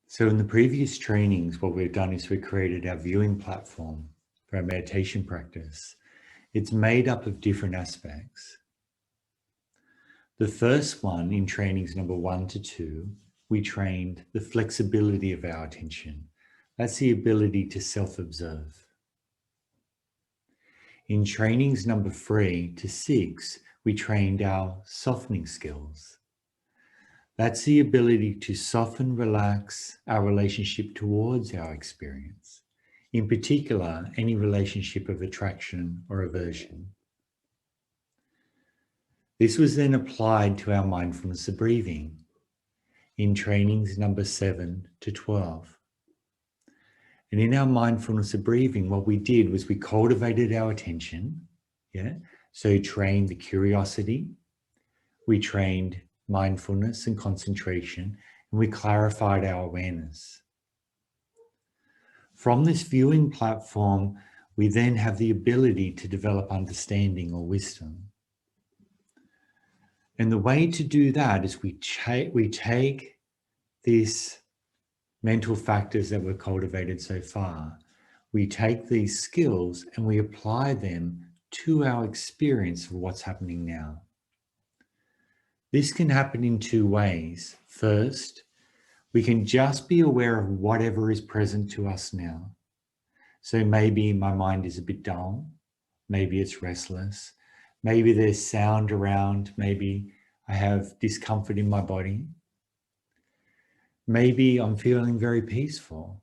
So in the previous trainings, what we've done is we created our viewing platform for our meditation practice. It's made up of different aspects. The first one in trainings number 1 to 2, we trained the flexibility of our attention. That's the ability to self-observe. In trainings number 3 to 6, we trained our softening skills. That's the ability to soften, relax our relationship towards our experience. In particular, any relationship of attraction or aversion. This was then applied to our mindfulness of breathing in trainings number 7 to 12. And in our mindfulness of breathing, what we did was we cultivated our attention. So trained the curiosity, we trained mindfulness and concentration, and we clarified our awareness. From this viewing platform, we then have the ability to develop understanding or wisdom. And the way to do that is we take these mental factors that were cultivated so far, we take these skills and we apply them to our experience of what's happening now. This can happen in 2 ways. First, we can just be aware of whatever is present to us now. So maybe my mind is a bit dull, maybe it's restless, maybe there's sound around, maybe I have discomfort in my body. Maybe I'm feeling very peaceful.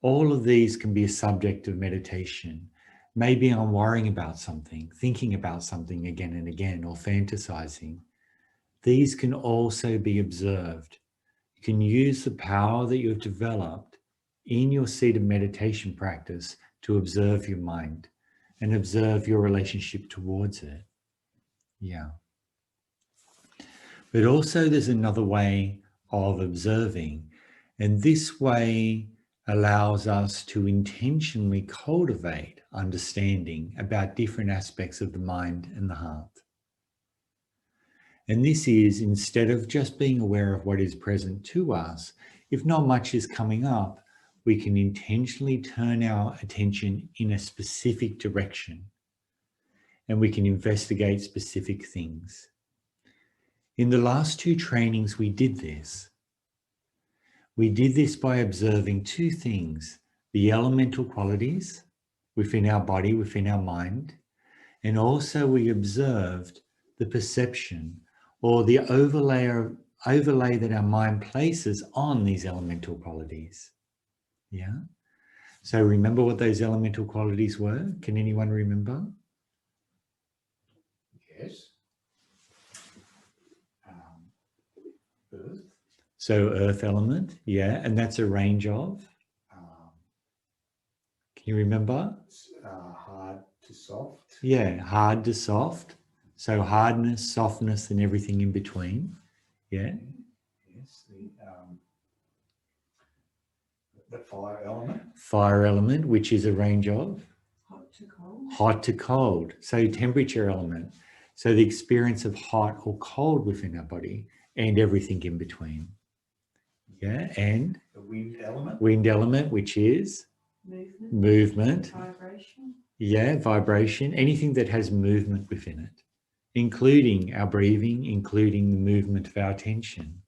All of these can be a subject of meditation. Maybe I'm worrying about something, thinking about something again and again, or fantasizing. These can also be observed. You can use the power that you've developed in your seated meditation practice to observe your mind and observe your relationship towards it. But also there's another way of observing, and this way allows us to intentionally cultivate understanding about different aspects of the mind and the heart. And this is, instead of just being aware of what is present to us, if not much is coming up, we can intentionally turn our attention in a specific direction, and we can investigate specific things. In the last 2 trainings, we did this. We did this by observing 2 things: the elemental qualities within our body, within our mind, and also we observed the perception or the overlay that our mind places on these elemental qualities. So remember what those elemental qualities were? Can anyone remember? Yes. Earth. So earth element, and that's a range of? Can you remember? Hard to soft. Hard to soft. So hardness, softness, and everything in between. Yes. The fire element. Fire element, which is a range of? Hot to cold. Hot to cold. So temperature element. So the experience of hot or cold within our body and everything in between. And? The wind element. Wind element, which is? Movement. Vibration. Vibration. Anything that has movement within it, including our breathing, including the movement of our attention.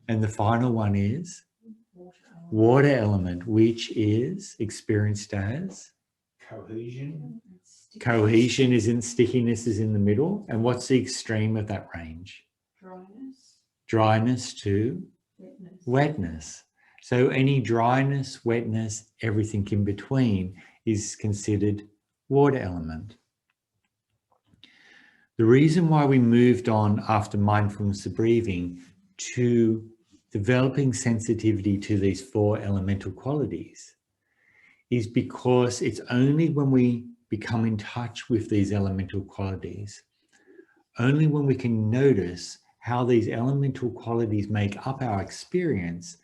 And the final one is? Water element, which is experienced as? Cohesion. Cohesion is in, stickiness is in the middle. And what's the extreme of that range? Dryness. Dryness to? Wetness. So any dryness, wetness, everything in between is considered water element. The reason why we moved on after mindfulness of breathing to developing sensitivity to these 4 elemental qualities is because it's only when we become in touch with these elemental qualities, only when we can notice how these elemental qualities make up our experience,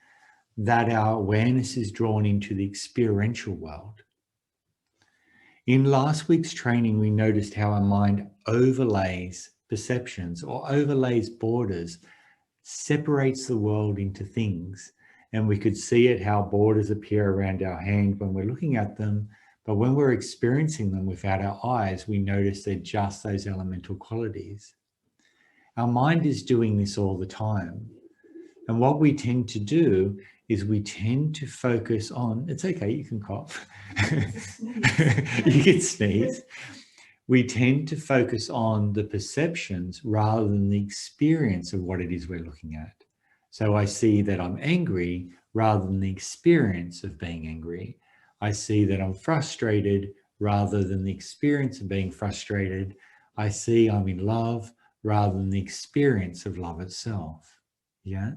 that our awareness is drawn into the experiential world. In last week's training, we noticed how our mind overlays perceptions or overlays borders separates the world into things. And we could see it how borders appear around our hand when we're looking at them. But when we're experiencing them without our eyes, we notice they're just those elemental qualities. Our mind is doing this all the time. And what we tend to do is we tend to focus on, it's okay, you can cough. You can sneeze. We tend to focus on the perceptions rather than the experience of what it is we're looking at. So I see that I'm angry rather than the experience of being angry. I see that I'm frustrated rather than the experience of being frustrated. I see I'm in love rather than the experience of love itself. Yeah.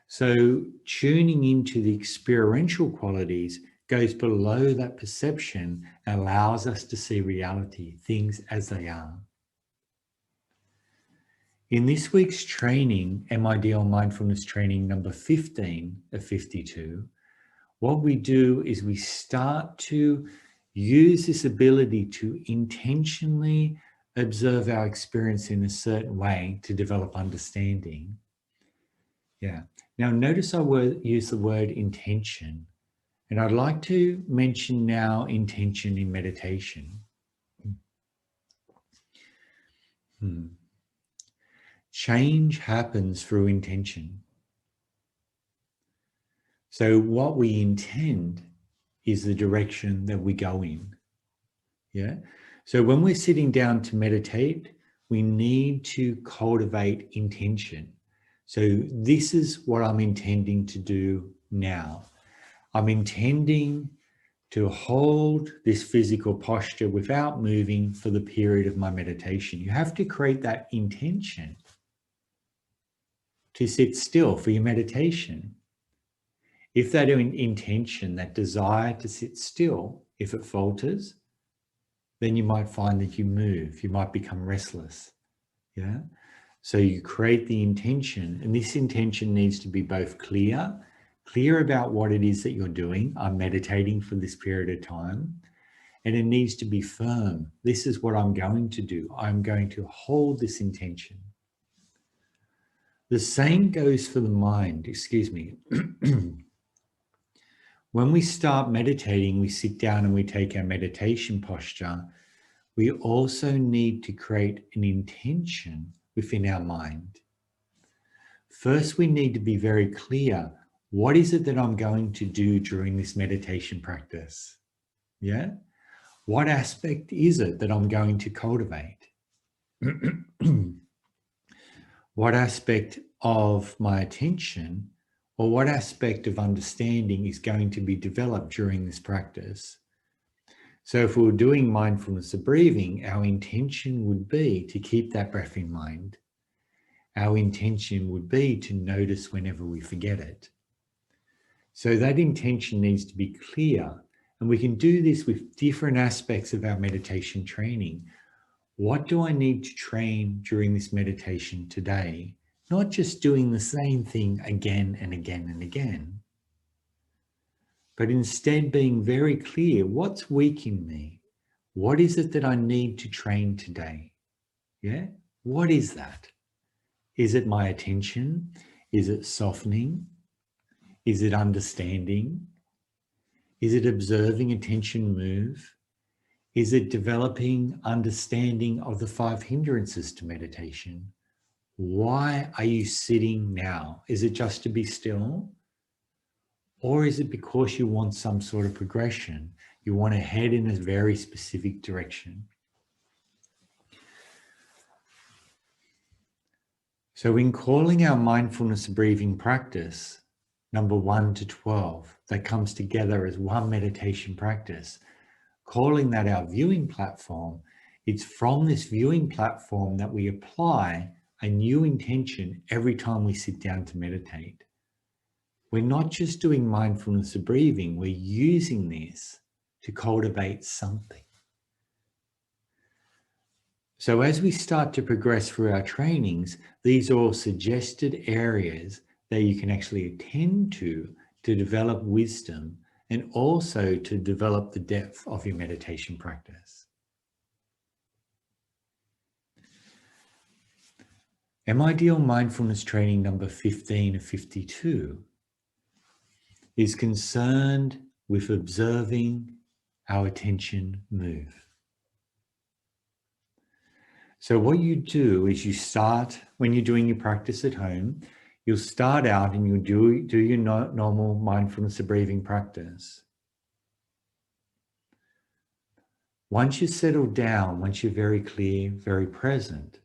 So tuning into the experiential qualities goes below that perception and allows us to see reality, things as they are. In this week's training, MIDL mindfulness training number 15 of 52, what we do is we start to use this ability to intentionally observe our experience in a certain way to develop understanding. Yeah. Now notice I use the word intention, and I'd like to mention now intention in meditation. Change happens through intention. So what we intend is the direction that we go in. Yeah. So when we're sitting down to meditate, we need to cultivate intention. So this is what I'm intending to do now. I'm intending to hold this physical posture without moving for the period of my meditation. You have to create that intention to sit still for your meditation. If that intention, that desire to sit still, if it falters, then you might find that you move, you might become restless. Yeah. So you create the intention, and this intention needs to be both clear about what it is that you're doing. I'm meditating for this period of time, and it needs to be firm. This is what I'm going to do. I'm going to hold this intention. The same goes for the mind, When we start meditating, we sit down and we take our meditation posture. We also need to create an intention within our mind. First, we need to be very clear. What is it that I'm going to do during this meditation practice? Yeah? What aspect is it that I'm going to cultivate? What aspect of my attention or what aspect of understanding is going to be developed during this practice? So if we were doing mindfulness of breathing, our intention would be to keep that breath in mind. Our intention would be to notice whenever we forget it. So that intention needs to be clear, and we can do this with different aspects of our meditation training. What do I need to train during this meditation today? Not just doing the same thing again and again and again, but instead being very clear, what's weak in me? What is it that I need to train today? Yeah? What is that? Is it my attention? Is it softening? Is it understanding? Is it observing attention move? Is it developing understanding of the 5 hindrances to meditation? Why are you sitting now? Is it just to be still? Or is it because you want some sort of progression? You want to head in a very specific direction? So in calling our mindfulness breathing practice, number 1 to 12, that comes together as one meditation practice, calling that our viewing platform, it's from this viewing platform that we apply a new intention every time we sit down to meditate. We're not just doing mindfulness of breathing, we're using this to cultivate something. So as we start to progress through our trainings, these are all suggested areas that you can actually attend to develop wisdom and also to develop the depth of your meditation practice. MIDL mindfulness training number 15 of 52 is concerned with observing our attention move. So what you do is you start, when you're doing your practice at home, you'll start out and you'll do your normal mindfulness of breathing practice. Once you settle down, once you're very clear, very present,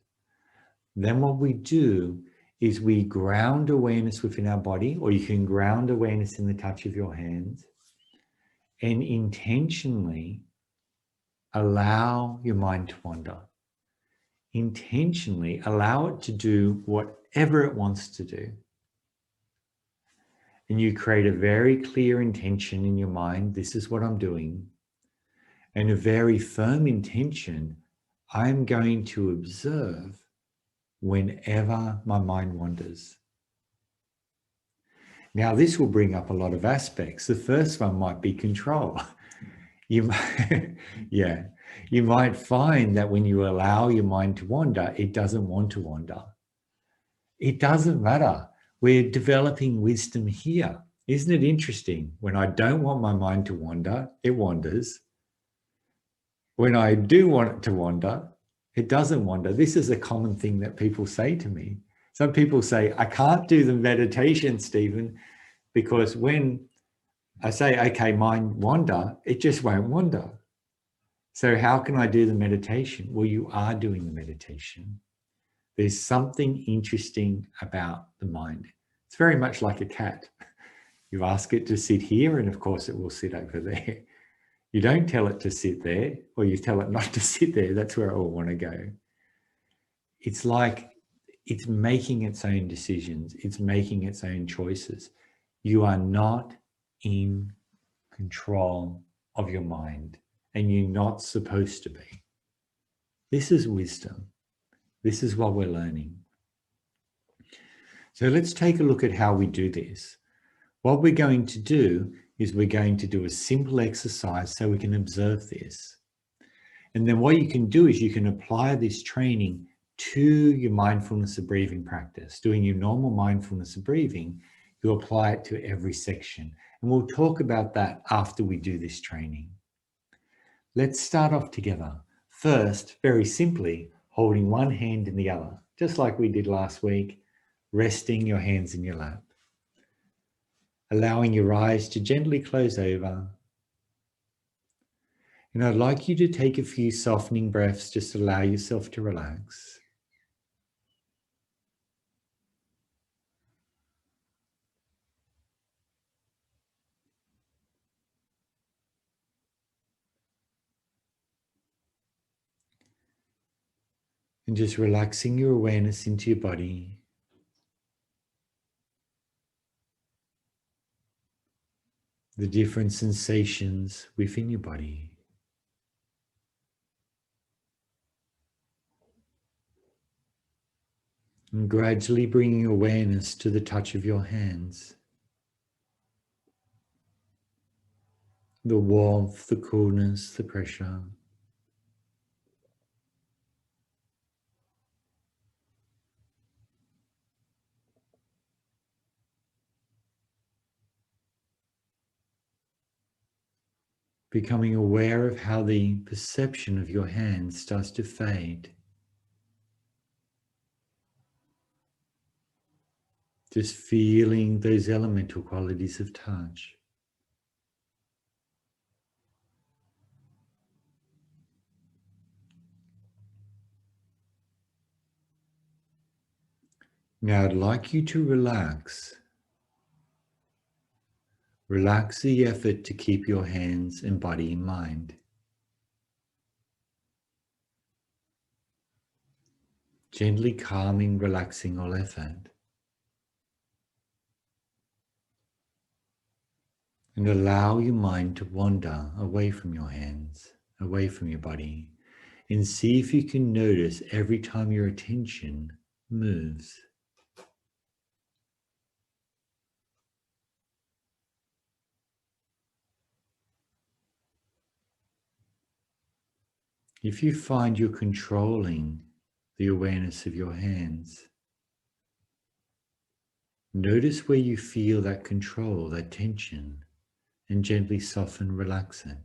then what we do is we ground awareness within our body, or you can ground awareness in the touch of your hands, and intentionally allow your mind to wander. Intentionally allow it to do whatever it wants to do. And you create a very clear intention in your mind, this is what I'm doing. And a very firm intention, I'm going to observe whenever my mind wanders. Now, this will bring up a lot of aspects. The first one might be control. You might find that when you allow your mind to wander, it doesn't want to wander. It doesn't matter. We're developing wisdom here. Isn't it interesting? When I don't want my mind to wander, it wanders. When I do want it to wander, it doesn't wander. This is a common thing that people say to me. Some people say, I can't do the meditation, Stephen, because when I say, okay, mind wander, it just won't wander. So how can I do the meditation? Well, you are doing the meditation. There's something interesting about the mind. It's very much like a cat. You ask it to sit here, and of course it will sit over there. You don't tell it to sit there, or you tell it not to sit there. That's where it will want to go. It's like it's making its own decisions. It's making its own choices. You are not in control of your mind, and you're not supposed to be. This is wisdom. This is what we're learning. So let's take a look at how we do this. What we're going to do is we're going to do a simple exercise so we can observe this. And then what you can do is you can apply this training to your mindfulness of breathing practice. Doing your normal mindfulness of breathing, you apply it to every section. And we'll talk about that after we do this training. Let's start off together. First, very simply, holding one hand in the other, just like we did last week, resting your hands in your lap. Allowing your eyes to gently close over. And I'd like you to take a few softening breaths, just allow yourself to relax. And just relaxing your awareness into your body. The different sensations within your body. And gradually bringing awareness to the touch of your hands. The warmth, the coolness, the pressure. Becoming aware of how the perception of your hands starts to fade. Just feeling those elemental qualities of touch. Now I'd like you to relax. Relax the effort to keep your hands and body in mind. Gently calming, relaxing all effort. And allow your mind to wander away from your hands, away from your body. And see if you can notice every time your attention moves. If you find you're controlling the awareness of your hands, Notice where you feel that control, that tension, and gently soften, relax it.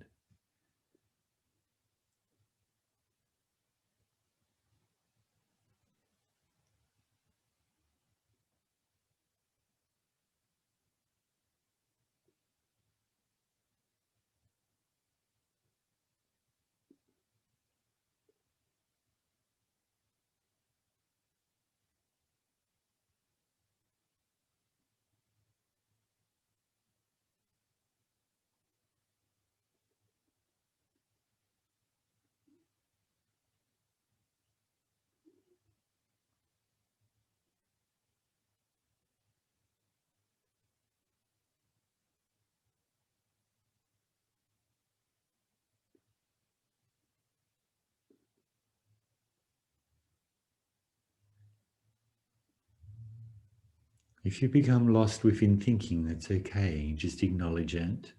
If you become lost within thinking, that's okay. Just acknowledge it.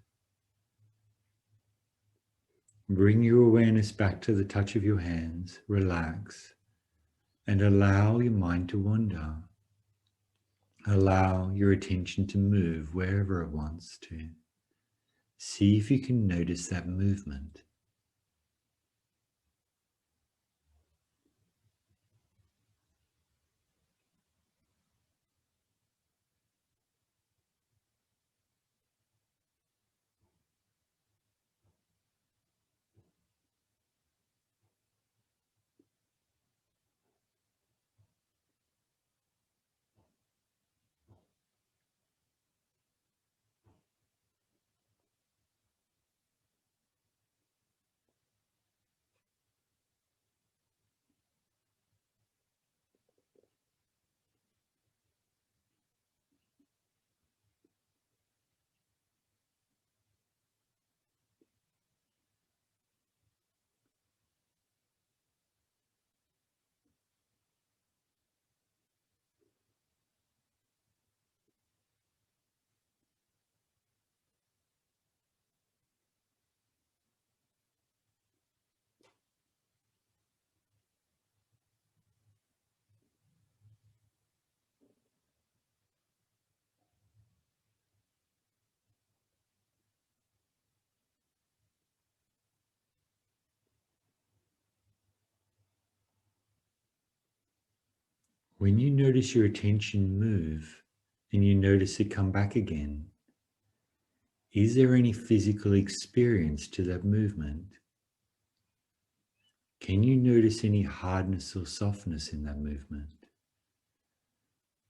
Bring your awareness back to the touch of your hands, relax, and allow your mind to wander. Allow your attention to move wherever it wants to. See if you can notice that movement. When you notice your attention move and you notice it come back again, is there any physical experience to that movement? Can you notice any hardness or softness in that movement?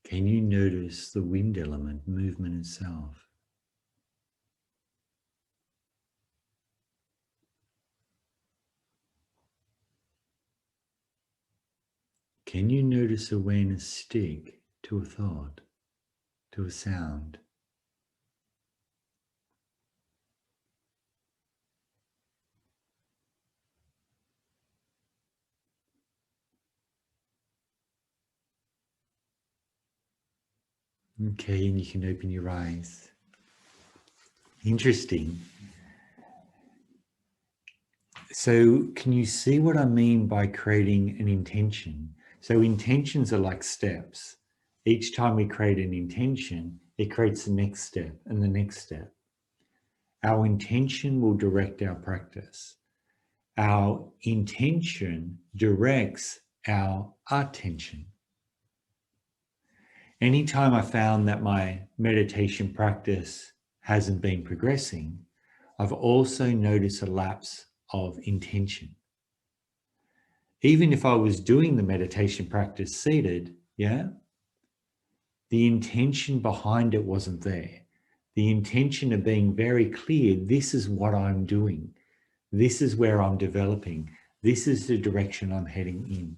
Can you notice the wind element, movement itself? Can you notice awareness stick to a thought, to a sound? Okay, and you can open your eyes. Interesting. So can you see what I mean by creating an intention? So intentions are like steps. Each time we create an intention, it creates the next step and the next step. Our intention will direct our practice. Our intention directs our attention. Anytime I found that my meditation practice hasn't been progressing, I've also noticed a lapse of intention. Even if I was doing the meditation practice seated, the intention behind it wasn't there. The intention of being very clear, this is what I'm doing. This is where I'm developing. This is the direction I'm heading in.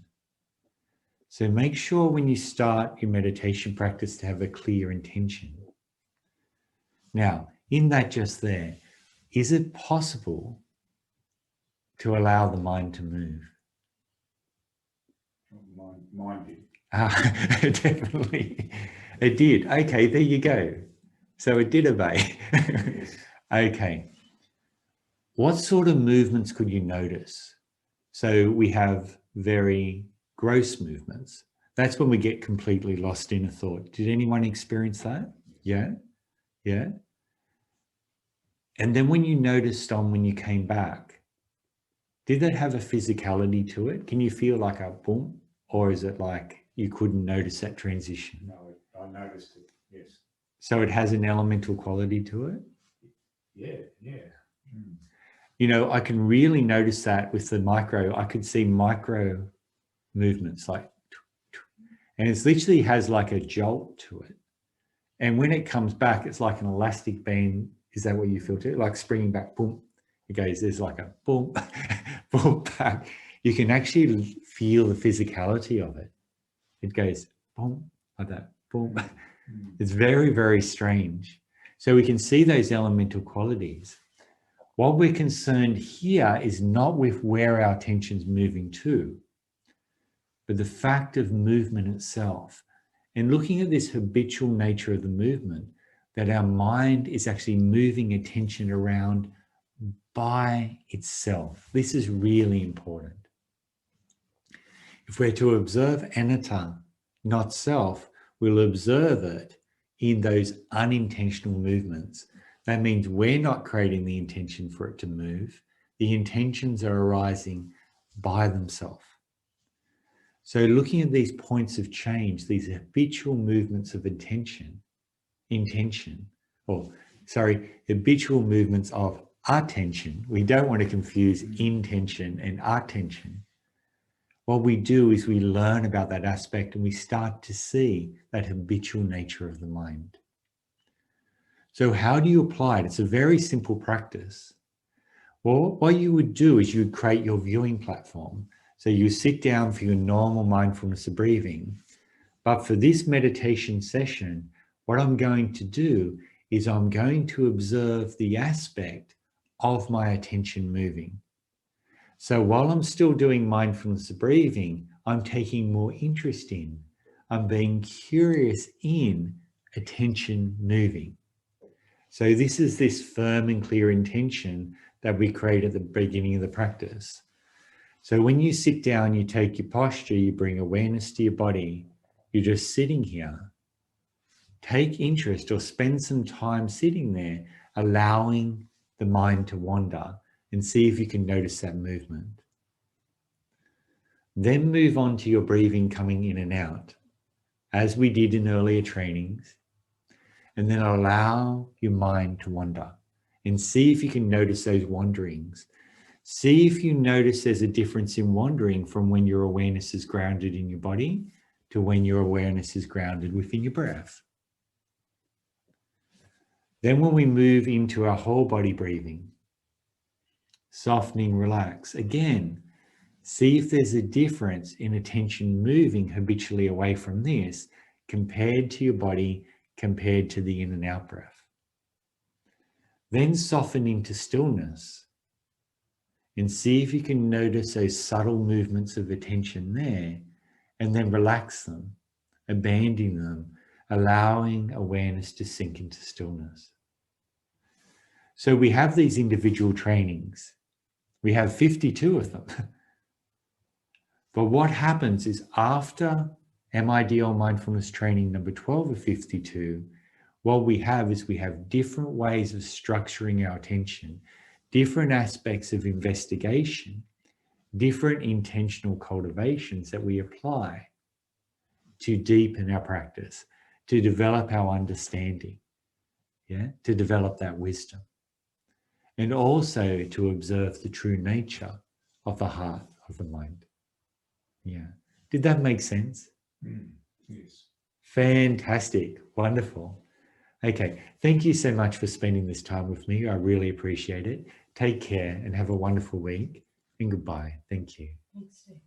So make sure when you start your meditation practice to have a clear intention. Now, in that just there, is it possible to allow the mind to move? Mine did. Definitely. It did. Okay, there you go. So it did obey. Yes. Okay. What sort of movements could you notice? So we have very gross movements. That's when we get completely lost in a thought. Did anyone experience that? Yeah? Yeah? And then when you noticed when you came back, did that have a physicality to it? Can you feel like a boom? Or is it like you couldn't notice that transition? No, I noticed it, yes. So it has an elemental quality to it? Yeah, yeah. Mm. You know, I can really notice that with the micro. I could see micro movements like, and it literally has like a jolt to it. And when it comes back, it's like an elastic band. Is that what you feel too? Like springing back, boom. It goes, there's like a boom, boom back. You can actually feel the physicality of it. It goes boom, like that, boom. Mm. It's very, very strange. So we can see those elemental qualities. What we're concerned here is not with where our attention's moving to, but the fact of movement itself. And looking at this habitual nature of the movement, that our mind is actually moving attention around by itself. This is really important. If we're to observe anatta, not self, we'll observe it in those unintentional movements. That means we're not creating the intention for it to move. The intentions are arising by themselves. So looking at these points of change, these habitual movements of habitual movements of attention. We don't want to confuse intention and attention. What we do is we learn about that aspect and we start to see that habitual nature of the mind. So how do you apply it? It's a very simple practice. Well, what you would do is you would create your viewing platform. So you sit down for your normal mindfulness of breathing. But for this meditation session, what I'm going to do is I'm going to observe the aspect of my attention moving. So while I'm still doing mindfulness of breathing, I'm taking more interest in, I'm being curious in attention moving. So this is this firm and clear intention that we create at the beginning of the practice. So when you sit down, you take your posture, you bring awareness to your body, you're just sitting here. Take interest or spend some time sitting there, allowing the mind to wander and see if you can notice that movement. Then move on to your breathing coming in and out, as we did in earlier trainings, and then allow your mind to wander and see if you can notice those wanderings. See if you notice there's a difference in wandering from when your awareness is grounded in your body to when your awareness is grounded within your breath. Then when we move into our whole body breathing, softening, relax, again, see if there's a difference in attention moving habitually away from this compared to your body, compared to the in and out breath. Then soften into stillness and see if you can notice those subtle movements of attention there, and then relax them, abandoning them, allowing awareness to sink into stillness. So we have these individual trainings. We have 52 of them. But what happens is after MIDL mindfulness training number 12 of 52, what we have is we have different ways of structuring our attention, different aspects of investigation, different intentional cultivations that we apply to deepen our practice, to develop our understanding, to develop that wisdom, and also to observe the true nature of the heart of the mind. Did that make sense? Yes. Fantastic. Wonderful. Okay. Thank you so much for spending this time with me. I really appreciate it. Take care and have a wonderful week. And goodbye. Thank you. Thanks, Steve.